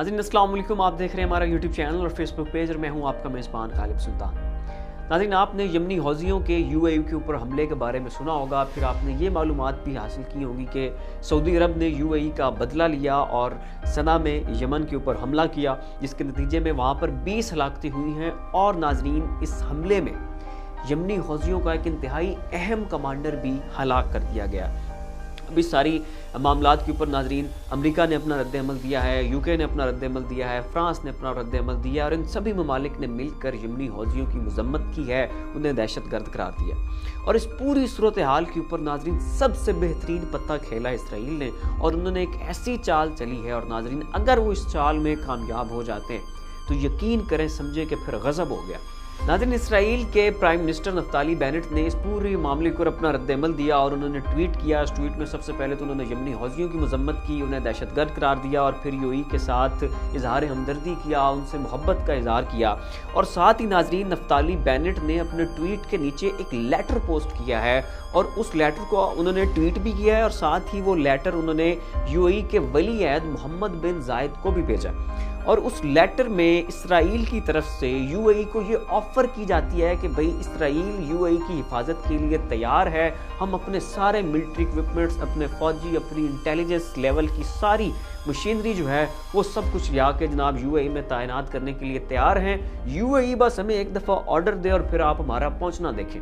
नाज़रीन अस्सलाम वालेकुम, आप देख रहे हैं हमारा यूट्यूब चैनल और फेसबुक पेज और मैं हूं आपका मेज़बान खालिद सुल्तान। नाज़रीन, आपने यमनी हौज़ियों के यूएई के ऊपर हमले के बारे में सुना होगा, फिर आपने ये मालूमात भी हासिल की होगी कि सऊदी अरब ने यूएई का बदला लिया और सना में यमन के ऊपर हमला किया, जिसके नतीजे में वहाँ पर 20 हलाकतें हुई हैं। और नाज़रीन, इस हमले में यमनी हौज़ियों का एक इंतहाई अहम कमांडर भी हलाक कर दिया गया। अब इस सारी मामलात के ऊपर नाज़रीन अमेरिका ने अपना रद्द-ए-अमल दिया है, यूके ने अपना रद्द-ए-अमल दिया है, फ्रांस ने अपना रद्द-ए-अमल दिया और इन सभी ममालिक ने मिलकर यमनी हौज़ियों की मज़म्मत की है, उन्हें दहशतगर्द करार दिया। और इस पूरी सूरत हाल के ऊपर नाज़रीन सबसे बेहतरीन पत्ता खेला इसराइल ने और उन्होंने एक ऐसी चाल चली है। और नाज़रीन, अगर वो इस चाल में कामयाब हो जाते हैं तो यकीन करें, समझे कि फिर गज़ब हो गया। नाज़रीन, इसराइल के प्राइम मिनिस्टर नफ्ताली बेनेट ने इस पूरे मामले को अपना रद्द-ए-अमल दिया और उन्होंने ट्वीट किया। इस ट्वीट में सबसे पहले तो उन्होंने यमनी हौज़ियों की मज़म्मत की, उन्हें दहशतगर्द करार दिया और फिर यूएई के साथ इजहार हमदर्दी किया, उनसे मोहब्बत का इजहार किया। और साथ ही नाज़रीन नफ्ताली बेनेट ने अपने ट्वीट के नीचे एक लेटर पोस्ट किया है और उस लेटर को उन्होंने ट्वीट भी किया है और साथ ही वो लेटर उन्होंने यूएई के वली अहद मोहम्मद बिन जायद को भी भेजा। और उस लेटर में इसराइल की तरफ से यूएई को ये ऑफ़र की जाती है कि भाई इसराइल यूएई की हिफाजत के लिए तैयार है, हम अपने सारे मिलिट्री इक्विपमेंट्स, अपने फ़ौजी, अपनी इंटेलिजेंस लेवल की सारी मशीनरी जो है वो सब कुछ यहाँ के जनाब यूएई में तैनात करने के लिए तैयार हैं। यूएई बस हमें एक दफ़ा ऑर्डर दे और फिर आप हमारा पहुँचना देखें।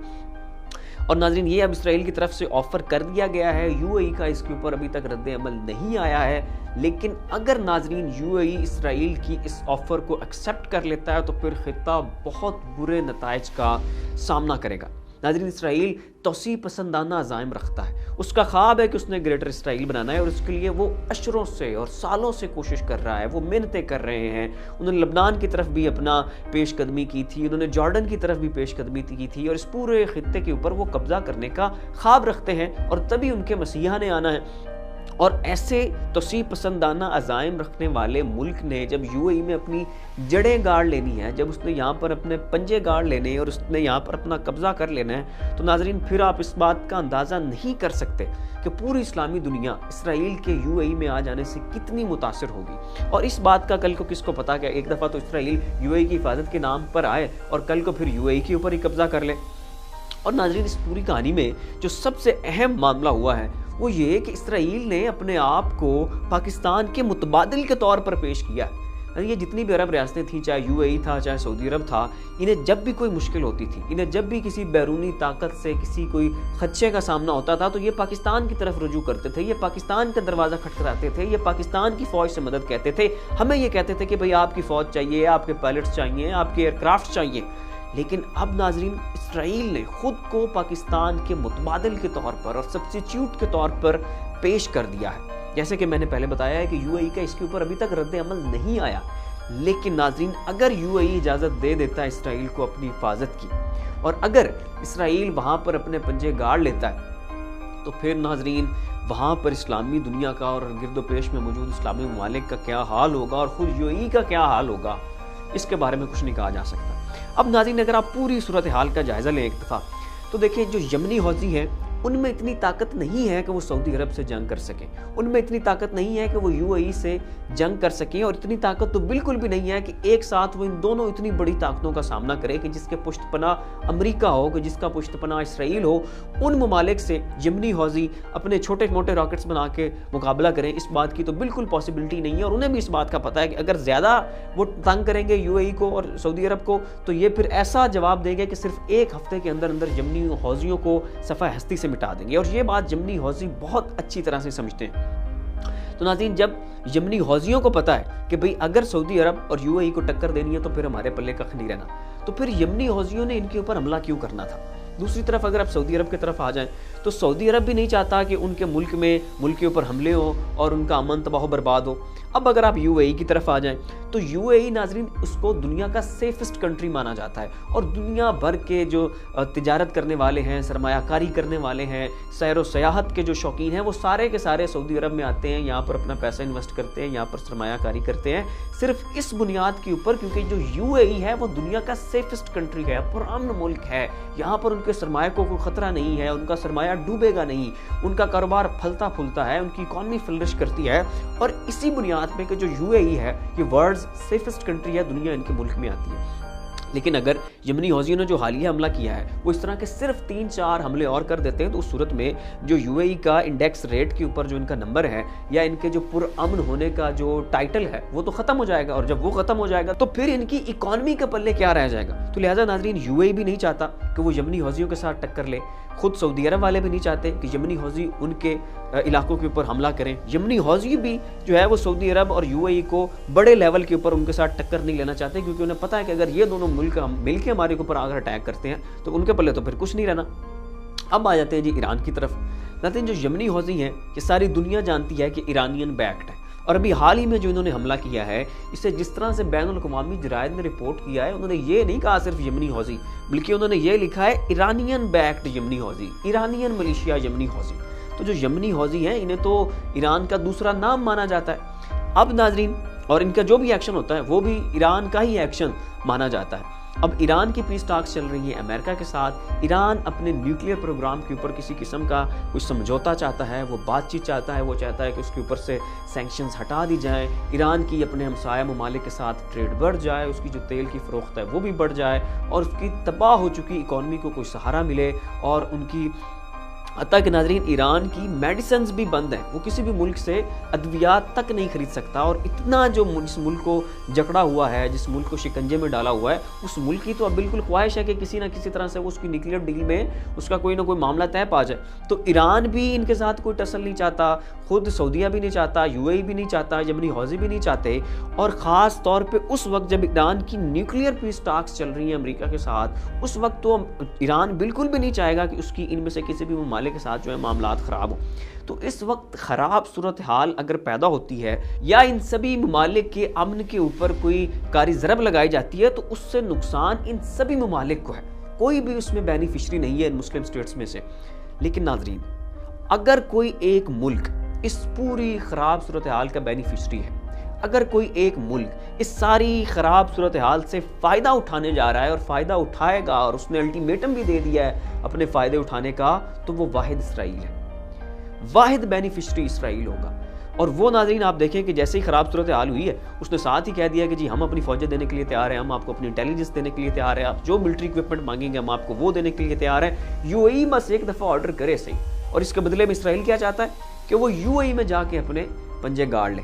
और नाज़रीन, ये अब इसराइल की तरफ से ऑफ़र कर दिया गया है। यूएई का इसके ऊपर अभी तक रद्द-ए-अमल नहीं आया है, लेकिन अगर नाज़रीन यूएई इसराइल की इस ऑफ़र को एक्सेप्ट कर लेता है तो फिर खित्ता बहुत बुरे नताइज का सामना करेगा। नाज़रीन, इसराइल तोसी पसंदाना अज़ाइम रखता है, उसका ख्वाब है कि उसने ग्रेटर इसराइल बनाना है और उसके लिए वो अशरों से और सालों से कोशिश कर रहा है, वो मेहनतें कर रहे हैं। उन्होंने लबनान की तरफ भी अपना पेशकदमी की थी, उन्होंने जॉर्डन की तरफ भी पेशकदमी की थी और इस पूरे खित्ते के ऊपर वो कब्जा करने का ख्वाब रखते हैं और तभी उनके मसीहा ने आना है। और ऐसे तोसी पसंदाना अज़ाइम रखने वाले मुल्क ने जब यूएई में अपनी जड़ें गाड़ लेनी है, जब उसने यहाँ पर अपने पंजे गाड़ लेने और उसने यहाँ पर अपना कब्ज़ा कर लेना है, तो नाज़रीन फिर आप इस बात का अंदाज़ा नहीं कर सकते कि पूरी इस्लामी दुनिया इसराइल के यूएई में आ जाने से कितनी मुतासिर होगी। और इस बात का कल को किसको पता कि एक दफ़ा तो इसराइल यूएई की हिफाजत के नाम पर आए और कल को फिर यूएई के ऊपर ही कब्ज़ा कर ले। और नाज़रीन, इस पूरी कहानी में जो सबसे अहम मामला हुआ है वो ये कि इसराइल ने अपने आप को पाकिस्तान के मुतबादिल के तौर पर पेश किया। ये जितनी भी अरब रियासतें थी, चाहे यूएई था चाहे सऊदी अरब था, इन्हें जब भी कोई मुश्किल होती थी, इन्हें जब भी किसी बैरूनी ताकत से किसी कोई खदशे का सामना होता था तो ये पाकिस्तान की तरफ रुजू करते थे, ये पाकिस्तान का दरवाज़ा खटखटाते थे, ये पाकिस्तान की फ़ौज से मदद कहते थे। हमें ये कहते थे कि भाई आपकी फ़ौज चाहिए, आपके पायलट्स चाहिए, आपके एयरक्राफ्ट चाहिए। लेकिन अब नाज़रीन इसराइल ने खुद को पाकिस्तान के मुतबादिल के तौर पर और सब्स्टिट्यूट के तौर पर पेश कर दिया है। जैसे कि मैंने पहले बताया है कि यूएई का इसके ऊपर अभी तक रद्द-ए-अमल नहीं आया, लेकिन नाज़रीन अगर यूएई इजाज़त दे देता है इसराइल को अपनी हिफाजत की और अगर इसराइल वहाँ पर अपने पंजे गाड़ लेता है तो फिर नाज़रीन वहाँ पर इस्लामी दुनिया का और गिरदोपेश में मौजूद इस्लामी ममालिक का क्या हाल होगा और खुद यूएई का क्या हाल होगा, इसके बारे में कुछ नहीं कहा जा सकता। अब नाज़रीन, अगर आप पूरी सूरत हाल का जायज़ा लें एक दफ़ा तो देखिए, जो यमनी हौज़ी हैं उनमें इतनी ताकत नहीं है कि वो सऊदी अरब से जंग कर सकें, उनमें इतनी ताकत नहीं है कि वो यूएई से जंग कर सकें और इतनी ताकत तो बिल्कुल भी नहीं है कि एक साथ वो इन दोनों इतनी बड़ी ताकतों का सामना करें कि जिसके पुष्टपना अमेरिका हो, कि जिसका पुष्टपना इसराइल हो। उन ममालिक से यमनी हौज़ी अपने छोटे मोटे रॉकेट्स बना के मुकाबला करें, इस बात की तो बिल्कुल पॉसिबिलिटी नहीं है। और उन्हें भी इस बात का पता है कि अगर ज़्यादा वो तंग करेंगे यूएई को और सऊदी अरब को तो ये फिर ऐसा जवाब देंगे कि सिर्फ एक हफ्ते के अंदर अंदर यमनी हौज़ियों को सफ़ा हस्ती से मिटा देंगे। और ये बात यमनी हौज़ी बहुत अच्छी तरह से समझते हैं। तो नाज़रीन, जब यमनी हौज़ियों को पता है कि भाई अगर सऊदी अरब और यूएई को टक्कर देनी है तो फिर हमारे पल्ले कख नहीं रहना, तो फिर यमनी हौज़ियों ने इनके ऊपर हमला क्यों करना था। दूसरी तरफ अगर आप सऊदी अरब की तरफ आ जाएं तो सऊदी अरब भी नहीं चाहता कि उनके मुल्क के ऊपर हमले हो और उनका अमन तबाह बर्बाद हो। अब अगर आप यूएई की तरफ आ जाएं तो यूएई नाज़रीन उसको दुनिया का सेफेस्ट कंट्री माना जाता है और दुनिया भर के जो तिजारत करने वाले हैं, सरमायाकारी करने वाले हैं, सैर व सयाहत के जो शौकीन हैं, वो सारे के सारे सऊदी अरब में आते हैं, यहाँ पर अपना पैसा इन्वेस्ट करते हैं, यहाँ पर सरमायाकारी करते हैं, सिर्फ इस बुनियाद के ऊपर क्योंकि जो यूएई है वो दुनिया का सेफेस्ट कंट्री है, पुरान मुल्क है, यहाँ पर उनके सरमाए को कोई खतरा नहीं है, उनका सरमाया डूबेगा नहीं, उनका कारोबार फलता फूलता है, उनकी इकॉनमी फ्लरिश करती है। और इसी बुनियाद बुनियाद पे कि जो UAE है ये वर्ल्ड सेफेस्ट कंट्री है, दुनिया इनके मुल्क में आती है। लेकिन अगर यमनी हौजियों ने जो हालिया हमला किया है वो इस तरह के सिर्फ 3-4 हमले और कर देते हैं, तो उस सूरत में जो UAE का इंडेक्स रेट के ऊपर जो इनका नंबर है या इनके जो पुरअमन होने का जो टाइटल है वो तो ख़त्म हो जाएगा, और जब वो ख़त्म हो जाएगा तो फिर इनकी इकॉनमी के पल्ले क्या रह जाएगा। तो लिहाजा नाज़रीन UAE भी नहीं चाहता कि वो यमनी हौजियों के साथ टक्कर ले, खुद सऊदी अरब वाले भी नहीं चाहते कि यमनी हौजी उनके इलाकों के ऊपर हमला करें। यमनी हौजी भी जो है वो सऊदी अरब और UAE को बड़े लेवल के ऊपर उनके साथ टक्कर नहीं लेना चाहते, क्योंकि उन्हें पता है कि अगर ये दोनों मुल्क मिलकर हमारे ऊपर अगर अटैक करते हैं तो उनके पल्ले तो फिर कुछ नहीं रहना। अब आ जाते हैं जी ईरान की तरफ। नाज़रीन जो यमनी हौजी हैं ये सारी दुनिया जानती है कि ईरानियन बैक्ड है, और अभी हाल ही में जो इन्होंने हमला किया है इसे जिस तरह से बैनुल-अक़वामी जरायद ने रिपोर्ट किया है, उन्होंने ये नहीं कहा सिर्फ यमनी हौजी, बल्कि उन्होंने ये लिखा है ईरानियन बैक्ड यमनी हौजी, ईरानियन मलेशिया यमनी हौजी। तो जो यमनी हौजी हैं इन्हें तो ईरान का दूसरा नाम माना जाता है। अब नाज़रीन और इनका जो भी एक्शन होता है वो भी ईरान का ही एक्शन माना जाता है। अब ईरान की पीस टॉक्स चल रही है अमेरिका के साथ। ईरान अपने न्यूक्लियर प्रोग्राम के ऊपर किसी किस्म का कुछ समझौता चाहता है, वो बातचीत चाहता है, वो चाहता है कि उसके ऊपर से सैंक्शंस हटा दी जाएं, ईरान की अपने हमसाया ममालिक के साथ ट्रेड बढ़ जाए, उसकी जो तेल की फ़रोख्त है वो भी बढ़ जाए, और उसकी तबाह हो चुकी इकॉनमी को कोई सहारा मिले, और उनकी हत्ता कि नाज़रीन ईरान की मेडिसिन्स भी बंद हैं, वो किसी भी मुल्क से अद्वियात तक नहीं खरीद सकता। और इतना जो जिस मुल्क को जकड़ा हुआ है, जिस मुल्क को शिकंजे में डाला हुआ है, उस मुल्क की तो अब बिल्कुल ख्वाहिश है कि किसी ना किसी तरह से वो उसकी न्यूक्लियर डील में उसका कोई ना कोई मामला तय पा जाए। तो ईरान भी इनके साथ कोई टसल नहीं चाहता, खुद सऊदीया भी नहीं चाहता, UAE भी नहीं चाहता, यमनी हौजी भी नहीं चाहते। और ख़ास तौर पर उस वक्त जब ईरान की न्यूक्लियर पीस टॉक्स चल रही हैं अमेरिका के साथ, उस वक्त तो ईरान बिल्कुल भी नहीं चाहेगा कि उसकी इनमें से किसी भी ममालिक के साथ जो है मामलात ख़राब हो। तो इस वक्त ख़राब सूरत हाल अगर पैदा होती है या इन सभी ममालिक के अमन के ऊपर कोई कारी ज़रब लगाई जाती है, तो उससे नुकसान इन सभी ममालिक को है, कोई भी उसमें बेनिफिशरी नहीं है इन मुस्लिम स्टेट्स में से। लेकिन नाज़रीन अगर कोई एक मुल्क इस पूरी ख़राब सूरत हाल का बेनिफिशरी है, अगर कोई एक मुल्क इस सारी ख़राब सूरत हाल से फ़ायदा उठाने जा रहा है और फ़ायदा उठाएगा, और उसने अल्टीमेटम भी दे दिया है अपने फ़ायदे उठाने का, तो वो वाहिद इसराइल है, वाहिद बेनिफिशरी इसराइल होगा। और वो नाज़रीन आप देखें कि जैसे ही ख़राब सूरत हाल हुई है उसने साथ ही कह दिया कि जी हम अपनी फ़ौजें देने के लिए तैयार हैं, हम आपको अपनी इंटेलिजेंस देने के लिए तैयार हैं, आप जो मिलिट्री इक्विपमेंट मांगेंगे हम आपको वो देने के लिए तैयार हैं। UAE बस एक दफ़ा ऑर्डर करे सही, और इसके बदले में इसराइल क्या चाहता है कि वो UAE में जाके अपने पंजे गाड़ ले।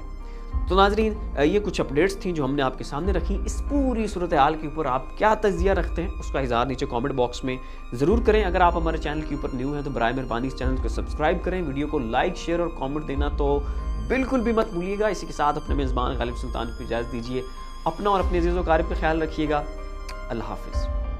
तो नाज़रीन ये कुछ अपडेट्स थी जो हमने आपके सामने रखी। इस पूरी सूरत हाल के ऊपर आप क्या तज़िया रखते हैं उसका इज़हार नीचे कमेंट बॉक्स में ज़रूर करें। अगर आप हमारे चैनल के ऊपर न्यू हैं तो बराए मेहरबानी इस चैनल को सब्सक्राइब करें, वीडियो को लाइक शेयर और कमेंट देना तो बिल्कुल भी मत भूलिएगा। इसी के साथ अपने मेज़बान गालिब सुल्तान को इजाज़त दीजिए। अपना और अपने अज़ीज़ व अक़ारिब का ख्याल रखिएगा। अल्लाह हाफ़िज़।